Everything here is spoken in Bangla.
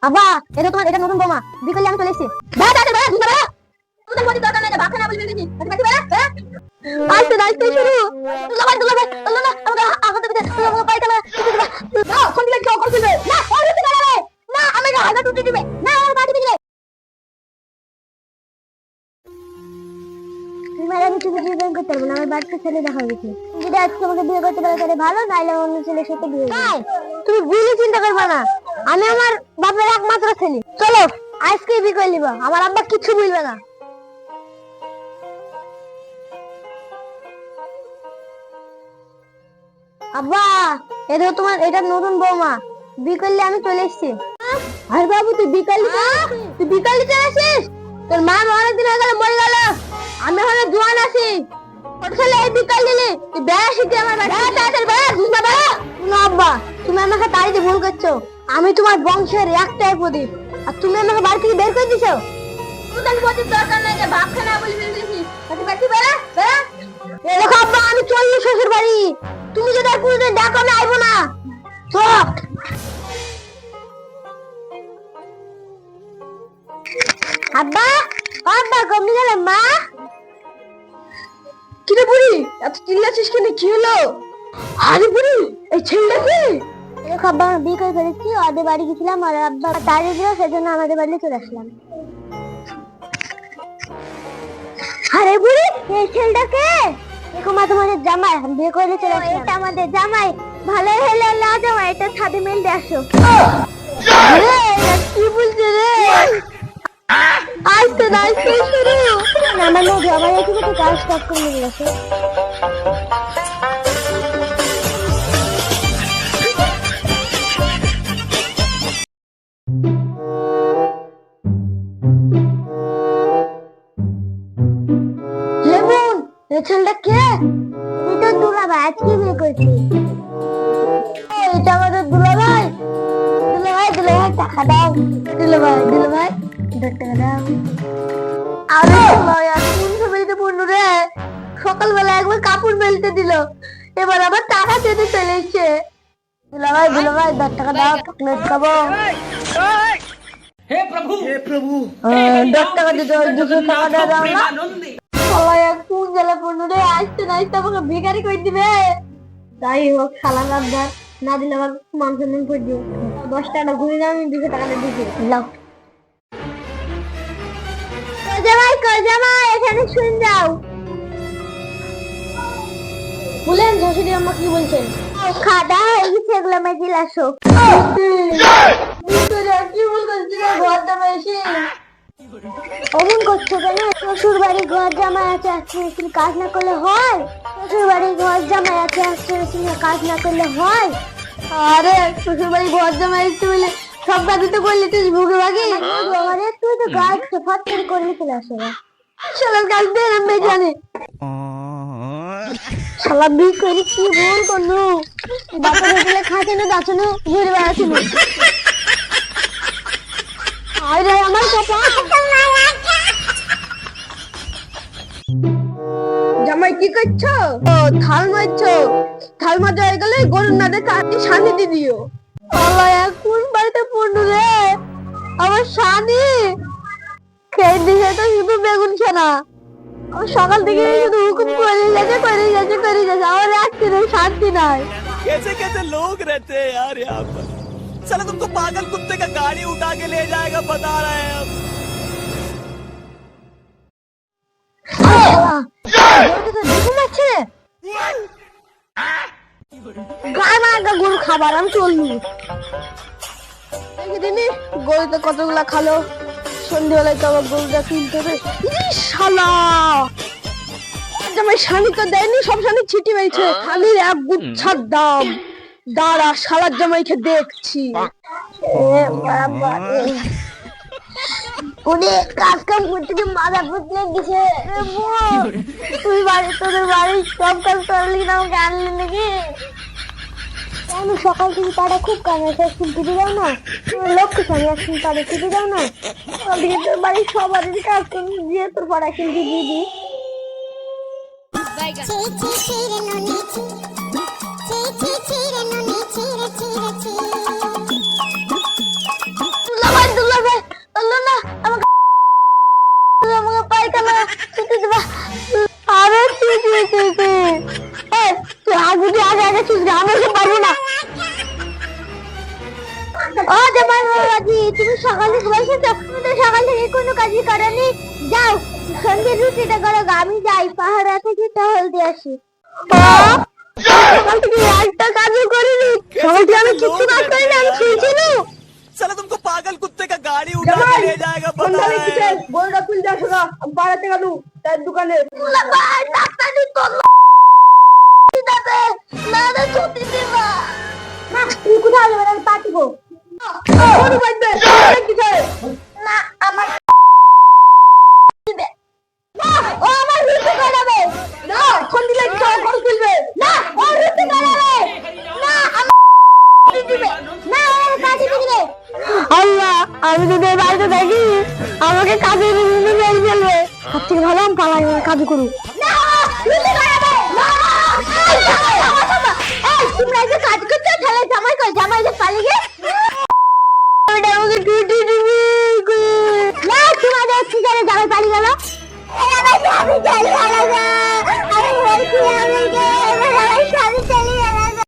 আব্বা, এটা নতুন বৌমা, বিকেলে আমি চলে এসেছি। ভাই তাড়াতাড়ি ভাই, দুধ ভাই। দুধের মধ্যে দরকার নাই, ভাত খানা বলে দিয়েছি। বাকি ভাই, আইতে শুরু। আল্লাহ না, আমাকে আঘাত দিতে, আমাকে পাইতে না। না, কোন দিকে কেউ করতে না, ওর দিকে না, না, আমাকে আঘাত দিতে দিবে। না, আমার বাড়ি দিবে। তুমি বিয়ে করতে পারবো না, আমার বাড়িতে ছেলে দেখা হয়েছে। যদি আজকে আমাকে বিয়ে করতে পারো তাহলে ভালো, নাইলে অন্য ছেলের সাথে বিয়ে করবো। তুমি ভুলে চিন্তা করবে না, আমি আমার বাপের একমাত্র ছেলে। চলো আজকে বিয়ে করে নিবা, আমার আব্বা কিছু বলবে না। আব্বা, এটা নতুন বৌমা, বিকালে আমি চলে এসেছি। আরে বাবু, তুই বিকালে চলে আসিস? তোর মা অনেকদিন হয়ে গেল, মরে গেল। আমি হলে জোয়ান আছি। ছোট ছেলে এই বিকাল দিলি, তুই বেড়া শিখে আমার আব্বা, তুমি আমাকে তাড়িতে ভুল করছো। আমি তোমার বংশের একটাই প্রদীপ, আর তুমি আমাকে বাড়ি থেকে বের করে দিছো। দরকার নাই, ভাত খানা বলে দিয়েছি। দেখো আব্বা, আমি চললি শ্বশুর বাড়ি। তুমি যদি আর কোনোদিন ডাকো আমি আইবো না। আব্বা, আব্বা কমে গেল। মা, কিরে বুড়ি, এত চিল্লাছিস কেন? কি হলো? আরে বুড়ি, এই ছেলেটা কি? দেখো আব্বা, আমি বিয়ে করে ফেলেছি। ওদের বাড়ি গেছিলাম, আর আব্বা তাড়িয়ে দিল, সেজন্য আমাদের বাড়ি চলে আসলাম। আরে বুড়ি, এই ছেলেটাকে দেখো। মা, তোমাদের জামাই, বিয়ে করে চলে আসলাম। এটা আমাদের জামাই। ভালো হলে না জামাই, এটা ছাদে মেলতে আসো। কি বলছে রে? আইতে শুরু। আমার লোক আমার এদিকে তো কাজ স্টপ করে গেছে। লেমন, এই ছেলেটা কে? এটা দুলাভাই, আজকে বিয়ে করছি। এটা আমাদের দুলাভাই। দুলাভাই টাকা দাও। দুলাভাই 10 টাকা দাও। আরে কোন ফ্যামিলিতে পড়লো রে? সকালবেলা একবার কাপড় মেলতে দিল, এবার আবার টাকা চেতে চলে এসছে। দুলাভাই 10 টাকা দাও, চকলেট খাবো। हे प्रभु 10 টাকা দিতে হয়, 200 টাকা দাও না। কোন জেলা পড়লো রে? আসতে না আসতে আমাকে ভিখারি করে দিবে। যাই হোক, শালা গাদ্দার, না দিলে আমার মান সম্মান করে দিও। 10 টাকা ঘুরে দাও, আমি 200 টাকা দিয়েছি। লাও। জামাই এখানে শুন যাও। বলেন শাশুড়ি আম্মা কি বলছেন? খাদা হয়ে গেছে, এগুলো আমি দিল আসো। কি বলছিস ঘর জামাই এসে? অমন করছো কেন? শ্বশুর বাড়ি ঘর জামাই আছে, আজকে কাজ না করলে হয়? শ্বশুর বাড়ি ঘর জামাই আছে, আজকে কাজ না করলে হয়? আরে শ্বশুর বাড়ি ঘর জামাই আসতে বলে সব কাজ তো করলে তুই ভুগে ভাগে। আরে তুই তো গাছ ফাট করে করলে চলে আসে না। শালার কাজ দেন আমি জানি। শালা বিয়ে করে কি ভুল করলো? বাপের হোটেলে খাইতে দাঁচানো ঘুরে বেড়াচ্ছিল। আরে আমার জামাই কি করছো? ও থাল মারছো? থাল মাজা হয়ে গেলে গরুর নাদে কাটি শানি দিয়ে দিও। আল্লাহ, কোন বাড়িতে পড়লো রে আমার শানি? খেয়ে দিছে তো শুধু বেগুন ছানা। আমার সকাল থেকে শুধু হুকুম করে যাচ্ছে। আমার রাখতে নেই, শান্তি নাই। कैसे कैसे लोग रहते हैं यार यहाँ पर। साला तुमको पागल कुत्ते का गाड़ी उठा के ले जाएगा, बता रहे हैं हम। গরু খাবার আমি চললু। গরুতে কতগুলা খালো, সন্ধ্যেবেলায় তো আবার গরুটা কিনতে হবে। শালা জামাই শানি তো দেয়নি, সব শানি ছিটি মেরেছে। শানির এক গুচ্ছার দাম। দাঁড়া, শালার জামাইকে দেখছি। কাজ কাম করতে গিয়ে মাথা ফুটলে দিছে। তুই তোদের বাড়ির সব কাজ করলি না, আমাকে আনলি নাকি? আমি সকাল থেকে তারা খুব কাজ আছে, একদিন টিভি দাও না। লক্ষ্য স্বামী, একদিন তারা টিভি দাও না। তোর বাড়ির সবারই কাজ করবি, দিয়ে তোর পড়া একদিন টিভি দিই। কাজী, তুমি সকাল থেকে বসেছো, তুমি তো সকাল থেকে কোনো কাজই করোনি। যাও সন্ধ্যে রুটিটা করো গো, আমি যাই পাহাড়া থেকে টহল দিয়ে আসি। সকাল থেকে একটা কাজও করিনি, সকাল থেকে আমি কিচ্ছু কাজ করিনি, আমি শুয়েছিলাম। साला तुमको पागल कुत्ते का गाड़ी उठा के ले जाएगा पता है। গোলটা খুলে যাস না, আমি বাড়াতে গেল তার দোকানে। ভাই ডাক্তারি তো না না ছুটি দিবা না, তুমি কোথায় যাবে? আমি পাঠিব কোন বাইতে কি চাই? না আমার দিবে না, ও আমার রুটি বানাবে না কোন দিলে কি চাই? কোন খুলবে? না, ও রুটি বানাবে না, আমার দিবে না, ও কাজে দিবে। আল্লাহ, আমি যদি এই বাড়িতে থাকি আমাকে কাজে দিবে মেরে ফেলবে। তার থেকে ভালো আমি পালাই কাজ করু। না রুটি বানাবে না, এই তোমরা যে কাজ করছো তাহলে জামাই কই? জামাই যে পালিয়ে গেছে, ওটা আমাকে ছুটি দিবি না, তোমাদের কি করে জামাই পালিয়ে গেল?